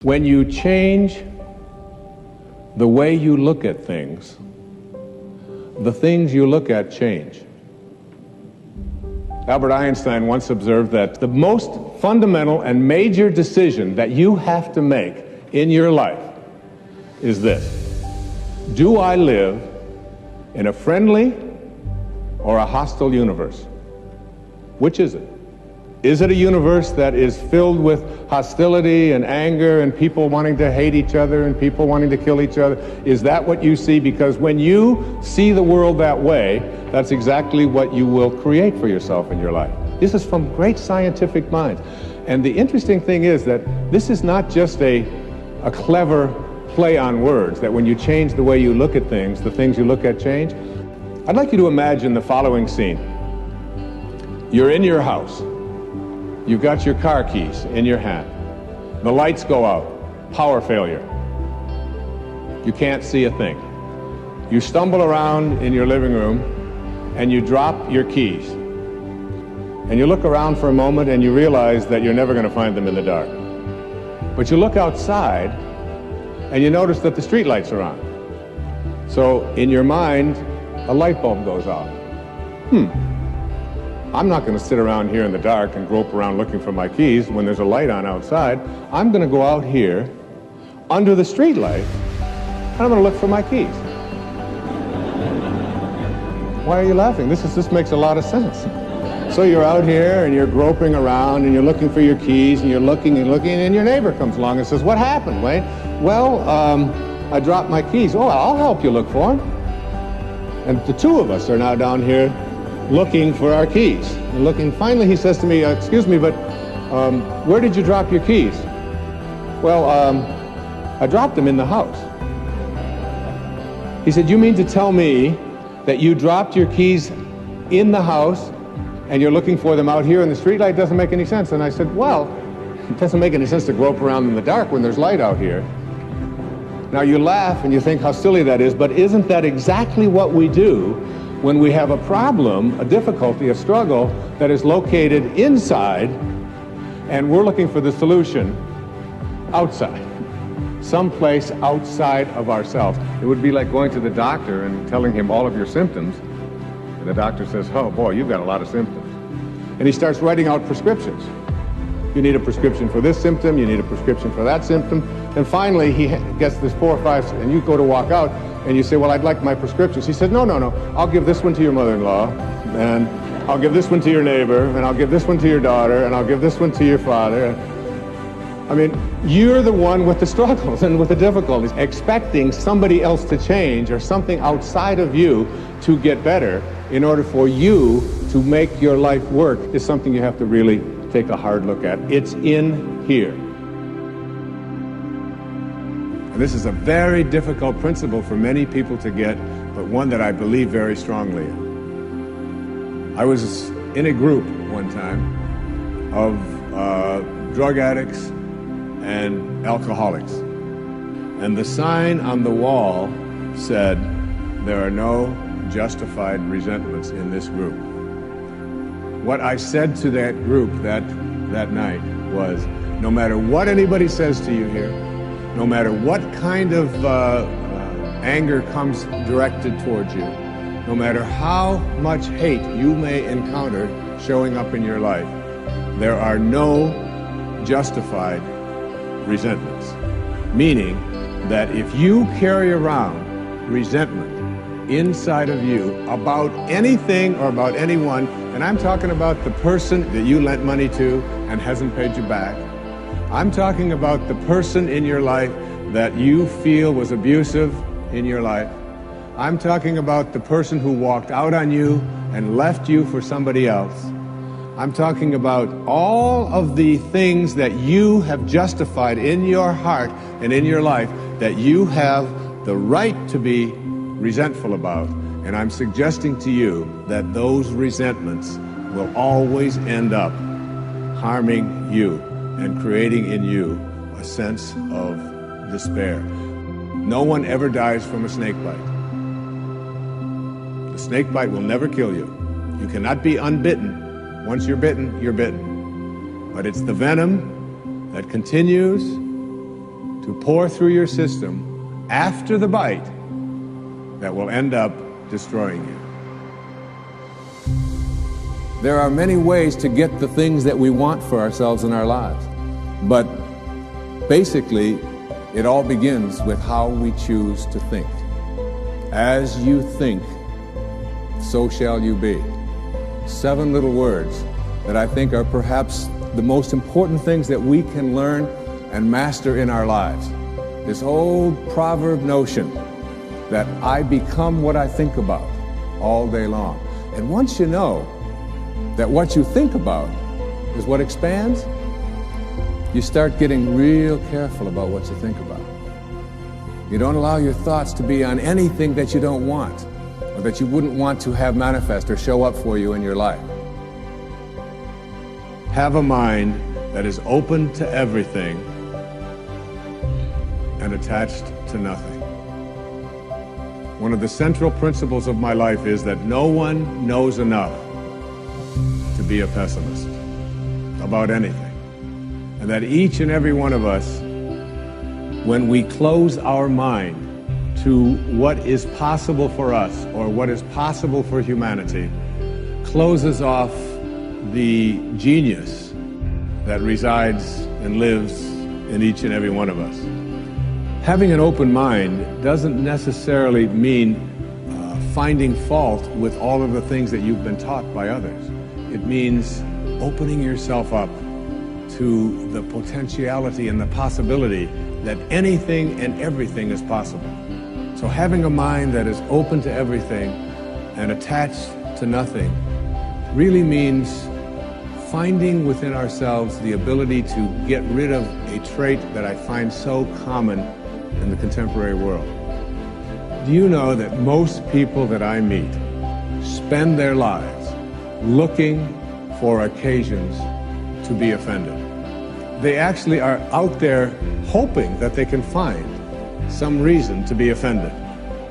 When you change the way you look at things, the things you look at change. Albert Einstein once observed that the most fundamental and major decision that you have to make in your life is this: do I live in a friendly or a hostile universe? Which is it? Is it a universe that is filled with hostility and anger and people wanting to hate each other and people wanting to kill each other? Is that what you see? Because when you see the world that way, that's exactly what you will create for yourself in your life. This is from great scientific minds. And the interesting thing is that this is not just a clever play on words, that when you change the way you look at things, the things you look at change. I'd like you to imagine the following scene. You're in your house. You've got your car keys in your hand. The lights go out. Power failure. You can't see a thing. You stumble around in your living room and you drop your keys. And you look around for a moment and you realize that you're never going to find them in the dark. But you look outside and you notice that the street lights are on. So in your mind, a light bulb goes off. I'm not going to sit around here in the dark and grope around looking for my keys when there's a light on outside. I'm going to go out here under the street light and I'm going to look for my keys. Why are you laughing? This makes a lot of sense. So you're out here and you're groping around and you're looking for your keys and you're looking and looking, and your neighbor comes along and says, "What happened, Wayne?" "Well, I dropped my keys." "Oh, I'll help you look for them." And the two of us are now down here looking for our keys. And looking, finally he says to me, "Excuse me, but where did you drop your keys?" "Well, I dropped them in the house." He said, "You mean to tell me that you dropped your keys in the house and you're looking for them out here in the street light? Doesn't make any sense." And I said, "Well, it doesn't make any sense to grope around in the dark when there's light out here." Now you laugh and you think how silly that is, but isn't that exactly what we do when we have a problem, a difficulty, a struggle that is located inside, and we're looking for the solution outside, someplace outside of ourselves? It would be like going to the doctor and telling him all of your symptoms, and the doctor says, "Oh boy, you've got a lot of symptoms." And he starts writing out prescriptions. You need a prescription for this symptom, you need a prescription for that symptom, and finally he gets this 4 or 5, and you go to walk out, and you say, "Well, I'd like my prescriptions." He said, No, I'll give this one to your mother-in-law, and I'll give this one to your neighbor, and I'll give this one to your daughter, and I'll give this one to your father. I mean, you're the one with the struggles and with the difficulties. Expecting somebody else to change or something outside of you to get better in order for you to make your life work is something you have to really take a hard look at. It's in here. And this is a very difficult principle for many people to get, but one that I believe very strongly in. I was in a group one time of drug addicts and alcoholics. And the sign on the wall said, "There are no justified resentments in this group." What I said to that group that night was, no matter what anybody says to you here, no matter what kind of anger comes directed towards you, no matter how much hate you may encounter showing up in your life, there are no justified resentments. Meaning that if you carry around resentment inside of you about anything or about anyone, and I'm talking about the person that you lent money to and hasn't paid you back, I'm talking about the person in your life that you feel was abusive in your life, I'm talking about the person who walked out on you and left you for somebody else, I'm talking about all of the things that you have justified in your heart and in your life that you have the right to be resentful about. And I'm suggesting to you that those resentments will always end up harming you and creating in you a sense of despair. No one ever dies from a snake bite. The snake bite will never kill you. You cannot be unbitten. Once you're bitten, you're bitten. But it's the venom that continues to pour through your system after the bite that will end up destroying you. There are many ways to get the things that we want for ourselves in our lives. But basically, it all begins with how we choose to think. As you think, so shall you be. 7 little words that I think are perhaps the most important things that we can learn and master in our lives. This old proverb notion that I become what I think about all day long. And once you know that what you think about is what expands, you start getting real careful about what you think about. You don't allow your thoughts to be on anything that you don't want, or that you wouldn't want to have manifest or show up for you in your life. Have a mind that is open to everything and attached to nothing. One of the central principles of my life is that no one knows enough to be a pessimist about anything. And that each and every one of us, when we close our mind to what is possible for us or what is possible for humanity, closes off the genius that resides and lives in each and every one of us. Having an open mind doesn't necessarily mean finding fault with all of the things that you've been taught by others. It means opening yourself up to the potentiality and the possibility that anything and everything is possible. So having a mind that is open to everything and attached to nothing really means finding within ourselves the ability to get rid of a trait that I find so common in the contemporary world. Do you know that most people that I meet spend their lives looking for occasions to be offended? They actually are out there hoping that they can find some reason to be offended.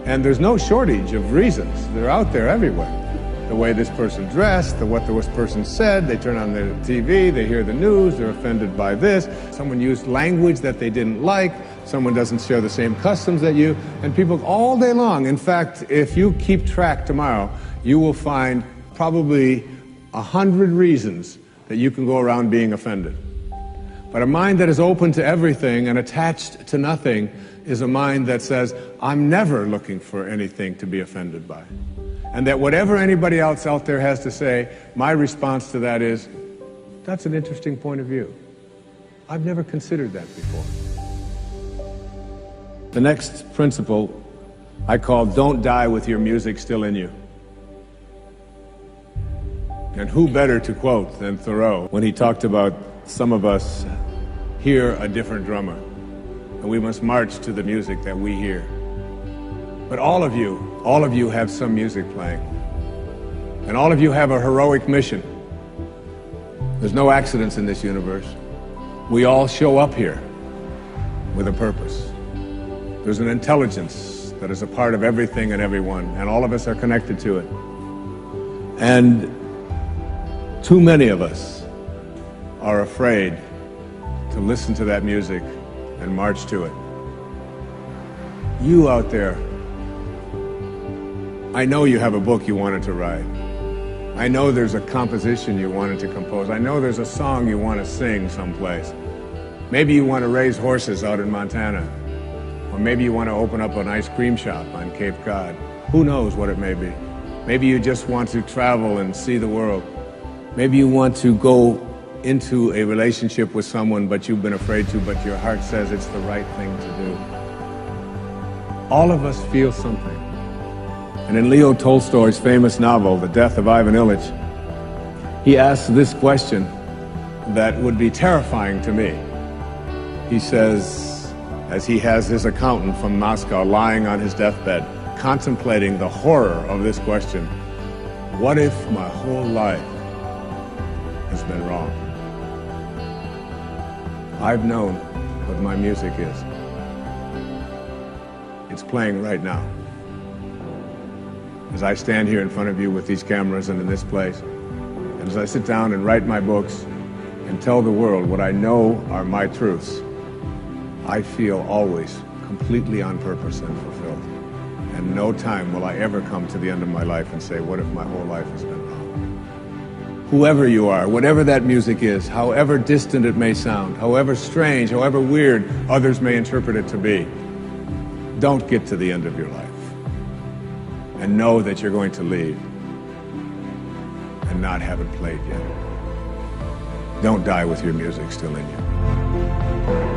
And there's no shortage of reasons. They're out there everywhere. The way this person dressed, what this person said, they turn on their TV, they hear the news, they're offended by this. Someone used language that they didn't like, someone doesn't share the same customs that you, and people all day long. In fact, if you keep track tomorrow, you will find probably 100 reasons that you can go around being offended. But a mind that is open to everything and attached to nothing is a mind that says, I'm never looking for anything to be offended by. And that whatever anybody else out there has to say, my response to that is, that's an interesting point of view. I've never considered that before. The next principle I call, don't die with your music still in you. And who better to quote than Thoreau when he talked about some of us hear a different drummer, and we must march to the music that we hear. But all of you have some music playing. And all of you have a heroic mission. There's no accidents in this universe. We all show up here with a purpose. There's an intelligence that is a part of everything and everyone, and all of us are connected to it. And too many of us are afraid to listen to that music and march to it. You out there, I know you have a book you wanted to write. I know there's a composition you wanted to compose. I know there's a song you want to sing someplace. Maybe you want to raise horses out in Montana. Or maybe you want to open up an ice cream shop on Cape Cod. Who knows what it may be. Maybe you just want to travel and see the world. Maybe you want to go into a relationship with someone but you've been afraid to, but your heart says it's the right thing to do. All of us feel something. And in Leo Tolstoy's famous novel, The Death of Ivan Ilyich, he asks this question that would be terrifying to me. He says, as he has his accountant from Moscow lying on his deathbed, contemplating the horror of this question, what if my whole life has been wrong? I've known what my music is. It's playing right now. As I stand here in front of you with these cameras and in this place, and as I sit down and write my books and tell the world what I know are my truths, I feel always completely on purpose and fulfilled. And no time will I ever come to the end of my life and say, what if my whole life has been wrong? Whoever you are, whatever that music is, however distant it may sound, however strange, however weird others may interpret it to be, don't get to the end of your life and know that you're going to leave and not have it played yet. Don't die with your music still in you.